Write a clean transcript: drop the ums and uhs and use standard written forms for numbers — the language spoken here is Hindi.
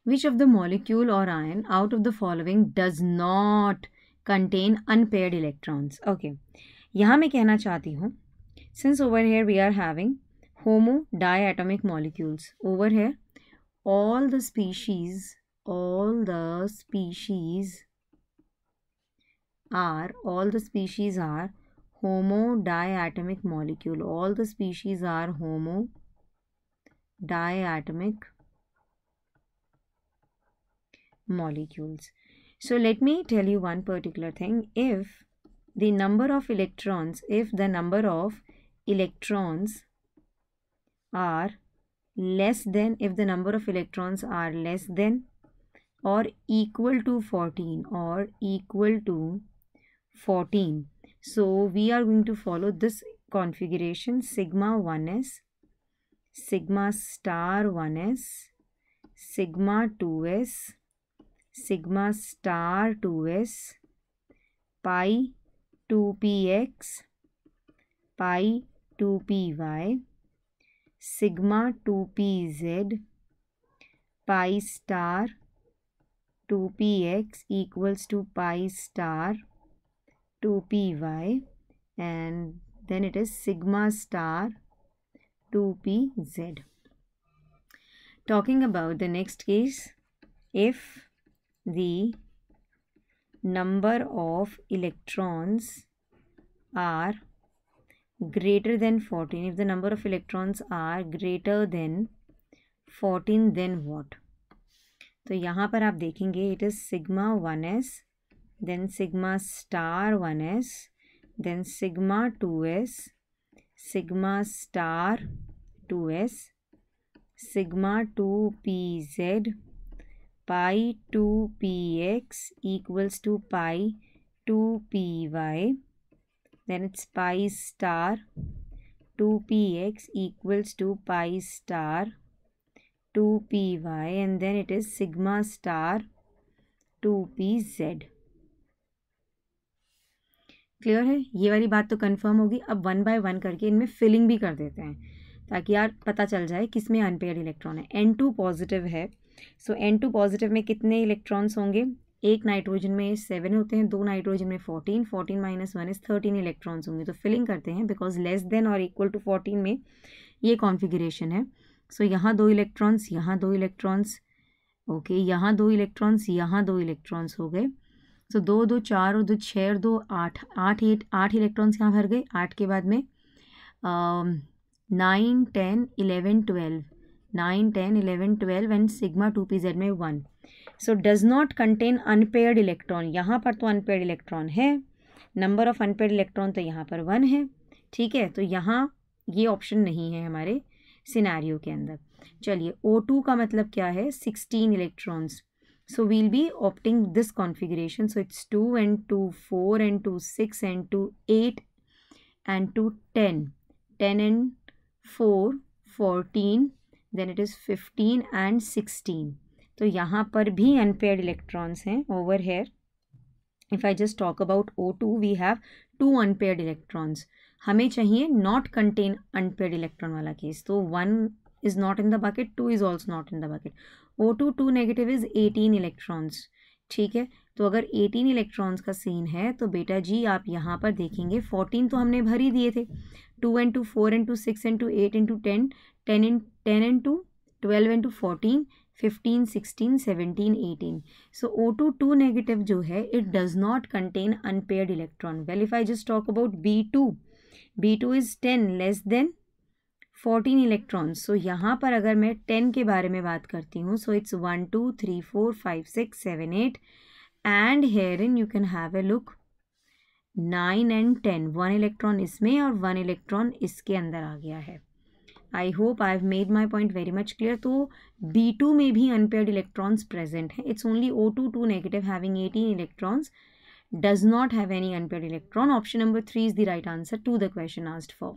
Which of the molecule or ion out of the following does not contain unpaired electrons? Okay, यहाँ मैं कहना चाहती हूँ, since over here we are having homo diatomic molecules, over here all the species are homo diatomic molecule. All the species are homo diatomic molecules. So let me tell you one particular thing. If the number of electrons are less than or equal to 14, so we are going to follow this configuration: sigma 1s, sigma star 1s, sigma 2s, sigma star 2s, pi 2px, pi 2py, sigma 2pz, pi star 2px equals to pi star 2py, and then it is sigma star 2pz. Talking about the next case, if the number of electrons are greater than 14, if the number of electrons are greater than 14, then what? तो यहाँ पर आप देखेंगे it is sigma 1s, then sigma star 1s, then sigma 2s, sigma star 2s, sigma 2pz, pi 2px equals to pi 2py, then it's pi star 2px equals to pi star 2py, and then it is sigma star 2pz. Clear है? ये वाली बात तो कंफर्म होगी. अब 1 बाय 1 करके इनमें फिलिंग भी कर देते हैं ताकि यार पता चल जाए किसमें अनपेयर्ड इलेक्ट्रॉन है. N2 पॉजिटिव है, सो N2 पॉजिटिव में कितने इलेक्ट्रॉन्स होंगे? एक नाइट्रोजन में 7 होते हैं, 2 नाइट्रोजन में 14, 14 माइनस 1 इज 13 इलेक्ट्रॉन्स होंगे. तो फिलिंग करते हैं बिकॉज लेस देन और इक्वल टू 14 में ये कॉन्फिगरेशन है. सो यहाँ 2 इलेक्ट्रॉन्स, यहाँ 2 इलेक्ट्रॉन्स, ओके, यहाँ 2 इलेक्ट्रॉन्स, यहाँ 2 इलेक्ट्रॉन्स हो गए. सो 2 2 4 और 2 6 और 2 8 8 इलेक्ट्रॉन्स यहाँ भर गए. 8 के बाद में 9 10 11 12, 9 10 11 12 एंड सिग्मा 2pz में 1. So does not contain unpaired electron. यहाँ पर तो अनपेयर्ड इलेक्ट्रॉन है, नंबर ऑफ अनपेयर्ड इलेक्ट्रॉन तो यहाँ पर 1 है. ठीक है, तो यहाँ ये ऑप्शन नहीं है हमारे सिनेरियो के अंदर. चलिए, O2 का मतलब क्या है? 16 electrons. So we'll be opting this configuration. So it's 2 and 2 4 and 2 6 and 2 8 and 2 10, 10 and 4 14, then it is 15 and 16. तो यहाँ पर भी unpaired electrons हैं over here. If I just talk about O2, we have 2 unpaired electrons. हमें चाहिए not contain unpaired electron वाला केस. तो 1 is not in the bucket, 2 is also not in the bucket. O2 2 negative is 18 electrons. ठीक है, तो अगर 18 इलेक्ट्रॉन्स का सीन है तो बेटा जी आप यहाँ पर देखेंगे 14 तो हमने भर ही दिए थे. 2 and 2 4 and 2 6 and 2 8 and 2 10, 10 and 2 12 and 2 14, 15 16 17 18. So O2 2 negative जो है it does not contain unpaired electron. Well if I just talk about B2 is 10 less than 14 electrons. So यहाँ पर अगर मैं 10 के बारे में बात करती हूँ, so it's 1 2 3 4 5 6 7 8 and here in you can have a look 9 and 10. 1 electron इसमें और 1 इलेक्ट्रॉन इसके अंदर आ गया है. I hope I have made my point very much clear. तो B2 में भी अनपेयर्ड इलेक्ट्रॉन्स प्रेजेंट हैं. It's only O2 2 negative having 18 electrons does not have any unpaired electron. Option number 3 is the right answer to the question asked for.